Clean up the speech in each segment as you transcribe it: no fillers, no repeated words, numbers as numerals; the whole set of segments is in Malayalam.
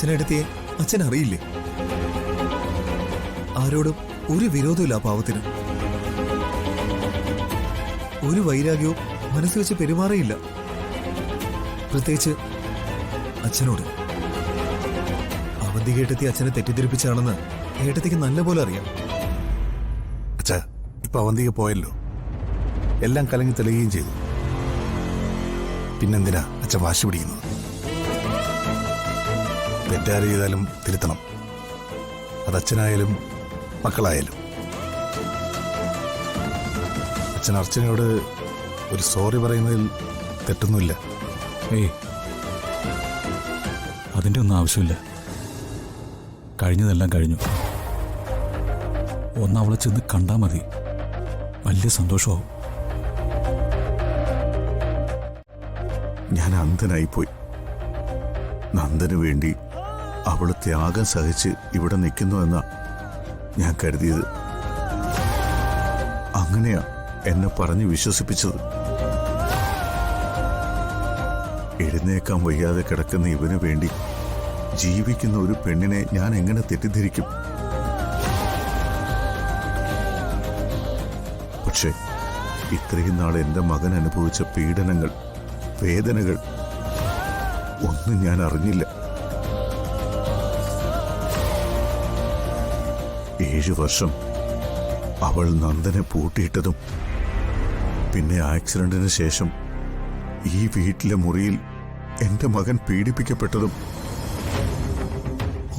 അച്ഛനെടുത്തിയെ അച്ഛൻ അറിയില്ലേ? ആരോടും ഒരു വിരോധമില്ല ആ പാവത്തിന്. ഒരു വൈരാഗ്യവും മനസ്സിൽ വെച്ച് പെരുമാറിയില്ല, പ്രത്യേകിച്ച് അച്ഛനോട്. അവന്തിക ഏട്ടത്തി അച്ഛനെ തെറ്റിദ്ധരിപ്പിച്ചാണെന്ന് ഏട്ടത്തിക്ക് നല്ലപോലെ അറിയാം. അച്ഛാ, ഇപ്പൊ അവന്തിക പോയല്ലോ, എല്ലാം കലങ്ങി തെളിയുകയും ചെയ്തു. പിന്നെന്തിനാ അച്ഛൻ വാശി പിടിക്കുന്നത്? തെറ്റാര് ചെയ്താലും തിരുത്തണം, അതച്ഛനായാലും മക്കളായാലും. അച്ഛൻ അർച്ചനയോട് ഒരു സോറി പറയുന്നതിൽ തെറ്റൊന്നുമില്ല. ഏയ്, അതിൻ്റെ ഒന്നും ആവശ്യമില്ല. കഴിഞ്ഞതെല്ലാം കഴിഞ്ഞു. ഒന്നവളെ ചെന്ന് കണ്ടാൽ മതി, വലിയ സന്തോഷമാവും. ഞാൻ അന്ധനായിപ്പോയി. നന്ദന് വേണ്ടി അവള് ത്യാഗം സഹിച്ച് ഇവിടെ നിൽക്കുന്നുവെന്നാ ഞാൻ കരുതിയത്. അങ്ങനെയാ എന്നെ പറഞ്ഞ് വിശ്വസിപ്പിച്ചത്. എഴുന്നേക്കാൻ വയ്യാതെ കിടക്കുന്ന ഇവന് വേണ്ടി ജീവിക്കുന്ന ഒരു പെണ്ണിനെ ഞാൻ എങ്ങനെ തെറ്റിദ്ധരിക്കും? പക്ഷേ ഇത്രയും നാൾ എൻ്റെ മകൻ അനുഭവിച്ച പീഡനങ്ങൾ, വേദനകൾ ഒന്നും ഞാൻ അറിഞ്ഞില്ല. 7 വർഷം അവൾ നന്ദനെ പൂട്ടിയിട്ടതും പിന്നെ ആക്സിഡന്റിന് ശേഷം ഈ വീട്ടിലെ മുറിയിൽ എന്റെ മകൻ പീഡിപ്പിക്കപ്പെട്ടതും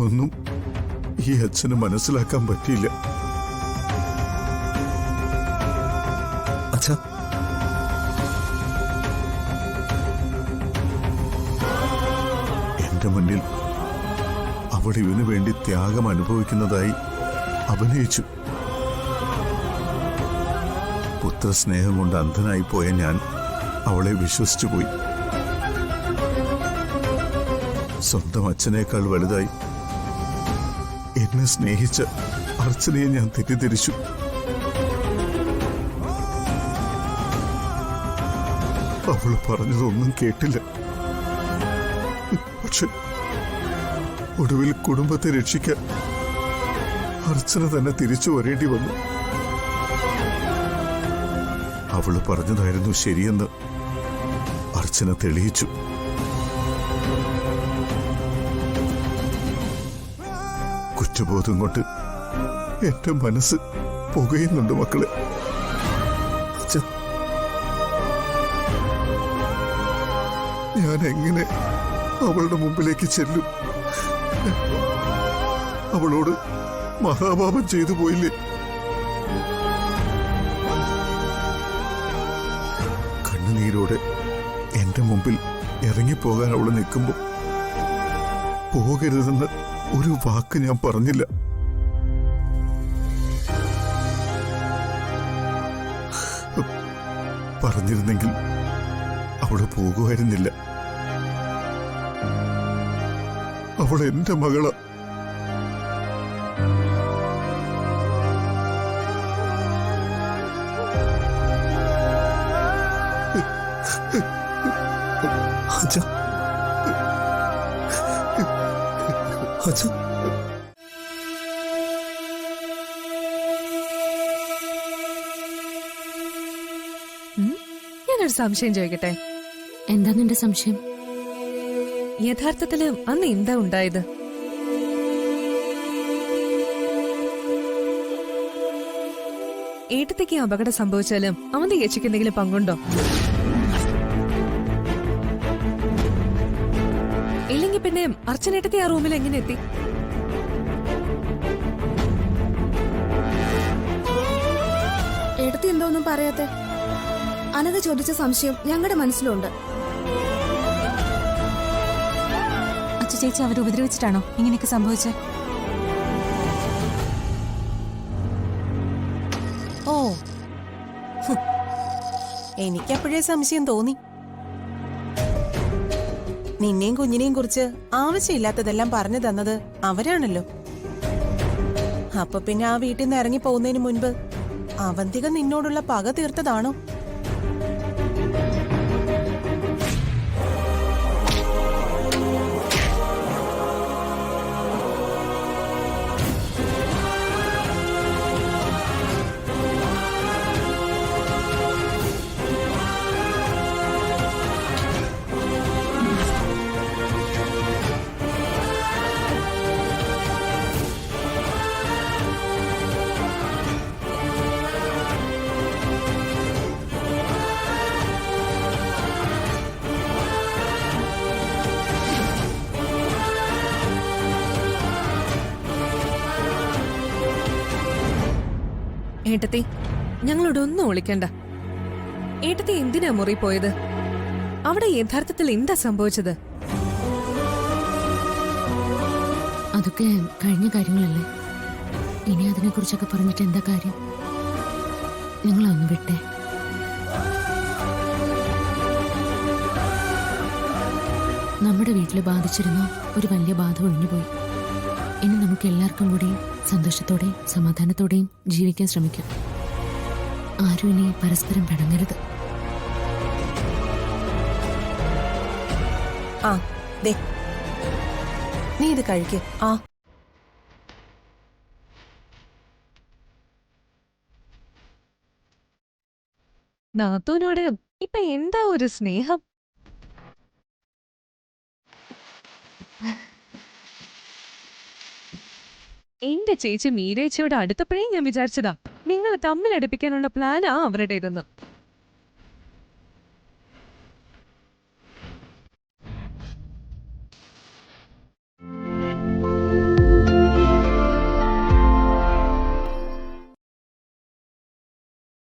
ഒന്നും ഈ അച്ഛന് മനസ്സിലാക്കാൻ പറ്റിയില്ല. അച്ഛാ, എന്റെ മുന്നിൽ അവൾ ഇവന് വേണ്ടി ത്യാഗം അനുഭവിക്കുന്നതായി അഭിനയിച്ചു. പുത്രസ്നേഹം കൊണ്ട് അന്ധനായി പോയ ഞാൻ അവളെ വിശ്വസിച്ചു പോയി. സ്വന്തം അച്ഛനേക്കാൾ വലുതായി എന്നെ സ്നേഹിച്ച അർച്ചനയെ ഞാൻ തെറ്റിദ്ധരിച്ചു. അവള് പറഞ്ഞതൊന്നും കേട്ടില്ല. പക്ഷെ ഒടുവിൽ കുടുംബത്തെ രക്ഷിക്കാൻ അർച്ചന തന്നെ തിരിച്ചു വരേണ്ടി വന്നു. അവള് പറഞ്ഞതായിരുന്നു ശരിയെന്ന് അർച്ചന തെളിയിച്ചു. കുറ്റബോധം കൊണ്ട് എന്റെ മനസ്സ് പുകയുന്നുണ്ട് മക്കളെ. ഞാൻ എങ്ങനെ അവളുടെ മുമ്പിലേക്ക് ചെല്ലും? അവളോട് മഹാപാപം ചെയ്തു പോയില്ലേ? കണ്ണുനീരോടെ എന്റെ മുമ്പിൽ ഇറങ്ങിപ്പോകാൻ അവള് നിൽക്കുമ്പോ പോകരുതെന്ന് ഒരു വാക്ക് ഞാൻ പറഞ്ഞില്ല. പറഞ്ഞിരുന്നെങ്കിൽ അവള് പോകുമായിരുന്നില്ല. അവൾ എന്റെ മകളാ. അച്ഛാ, അച്ഛാ, ഞാനൊരു സംശയം ചോദിക്കട്ടെ? എന്താ നിന്റെ സംശയം? യഥാർത്ഥത്തില് അന്ന് എന്താ ഉണ്ടായത്? ഏട്ടത്തേക്ക് അപകടം സംഭവിച്ചാലും അവന്റെ ചേച്ചിക്ക് എന്തെങ്കിലും പങ്കുണ്ടോ? ഇല്ലെങ്കിൽ പിന്നെ അർച്ചനേട്ടത്തെ ആ റൂമിൽ എങ്ങനെ എത്തി? ഏട്ടത്തി എന്തോന്നും പറയാത്തെ? അനഘ ചോദിച്ച സംശയം ഞങ്ങളുടെ മനസ്സിലുണ്ട്. ചേച്ചി അവരെ ഉപദ്രവിച്ചിട്ടാണോ ഇങ്ങനെയൊക്കെ സംഭവിച്ചത്? ഓ, എനിക്കപ്പോഴേ സംശയം തോന്നി. നിന്നെയും കുഞ്ഞിനെയും കുറിച്ച് ആവശ്യമില്ലാത്തതെല്ലാം പറഞ്ഞു തന്നത് അവരാണല്ലോ. അപ്പൊ പിന്നെ ആ വീട്ടിൽ നിന്ന് ഇറങ്ങി പോകുന്നതിന് മുൻപ് അവന്തിക നിന്നോടുള്ള പക തീർത്തതാണോ? ഏട്ടത്തി ഞങ്ങളോടൊന്നും ഒളിക്കണ്ട. ഏട്ടത്തി എന്തിനാ മുറി പോയത്? അവിടെ യഥാർത്ഥത്തിൽ എന്താ സംഭവിച്ചത്? അതൊക്കെ കഴിഞ്ഞ കാര്യങ്ങളല്ലേ. ഇനി അതിനെക്കുറിച്ചൊക്കെ പറഞ്ഞിട്ട് എന്താ കാര്യം? നിങ്ങളൊന്ന് വിട്ടേ. നമ്മുടെ വീട്ടിൽ ബാധിച്ചിരുന്ന ഒരു വലിയ ബാധ ഒഴിഞ്ഞുപോയി. ഇനി നമുക്ക് എല്ലാവർക്കും കൂടി സന്തോഷത്തോടെയും സമാധാനത്തോടെയും ജീവിക്കാൻ ശ്രമിക്കാം. ആരും ഇനി പരസ്പരം പിണങ്ങരുത്. ആ ദേ, നീ ഇത് കഴിക്ക്. ആ നാത്തൂനോട് ഇപ്പൊ എന്താ ഒരു സ്നേഹം? എന്റെ ചേച്ചി മീരേച്ചിയോട് അടുത്തപ്പോഴേ ഞാൻ വിചാരിച്ചതാ നിങ്ങൾ തമ്മിലടുപ്പിക്കാനുള്ള പ്ലാനാ അവരുടെ ഇതെന്ന്.